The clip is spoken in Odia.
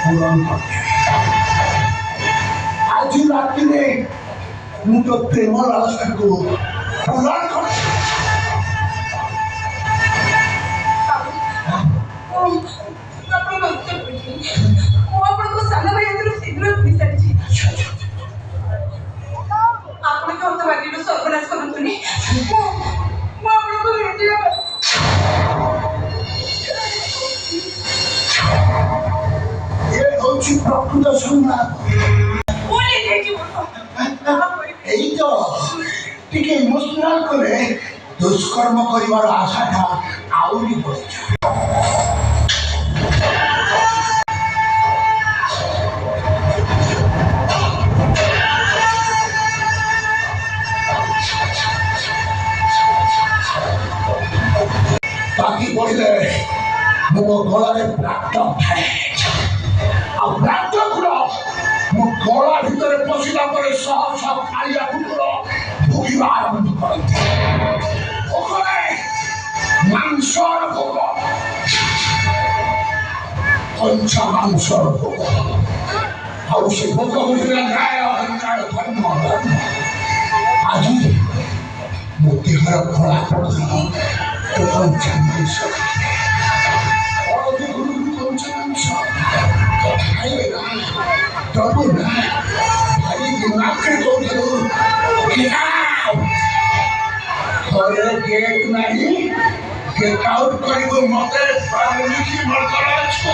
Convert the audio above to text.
পূরণ করতে। আজ রাত্রিরে ମୁଁ ତ ପ୍ରେମ ଲାଳସାକୁ ପୂରଣ କରିଛି। ମୁଁ ଆପଣଙ୍କ ସାନ ଭାଇ ହାତରୁ ଶୀଘ୍ର ମିଶାଇଛି। ଆପଣଙ୍କ ହତଭାଗ୍ୟର ସର୍ବନାଶ କରନ୍ତୁନି। ମୁଁ ଆପଣଙ୍କୁ ଭେଟିବା ଏ ହେଉଛି ପ୍ରକୃତ ସଂଗ୍ରାମ। এই তো ଟିକେ ଇମୋସନାଲ କଲେ ଦୁଷ୍କର୍ମ କରିବାର ଆଶାଟା ଆହୁରି ବଢ଼ିଯାଏ। ବାକି ପଡ଼ିଲେ ମୋ ଗଳାରେ ପ୍ରାପ୍ତ ଥାଏ। ଆଉ ପ୍ରାପ୍ତ ଗୁଡ଼ ମୋ ଗଳା ଭିତରେ ପଶିଲା ପରେ ଶହ ଶହ କାଳିଆ କୁକୁର ଭୋଗିବା ଆରମ୍ଭ କରନ୍ତି। ଭୋଗରେ ମାଂସର ଭୋଗ, କଞ୍ଚା ମାଂସର ଭୋଗ। ଆଉ ସେ ଭୋଗ ବୁଝିଲା ନ୍ୟାୟ, ଅନ୍ୟାୟ, ଧର୍ମ, ଧର୍ମ। ଆଜି ମୋ ଦେହର ଖୋଳା ପଡ଼ିଲା କଞ୍ଚା ମାଂସ। ହଳଦୀ ଗୁରୁଗୁରୁ କଞ୍ଚା ମାଂସ ଖାଇବେ ନା, ଦବୁ ନା। ଭାଇ ଦିମାଗରେ କହୁଥିଲୁ ଘରେ ଗେଟ୍ ନାହିଁ, ଗେଟ୍ ଆଉଟ୍ କରିବୁ ମତେ ପାଣିକି ମର୍ଦ୍ଦନ ଅଛୁ।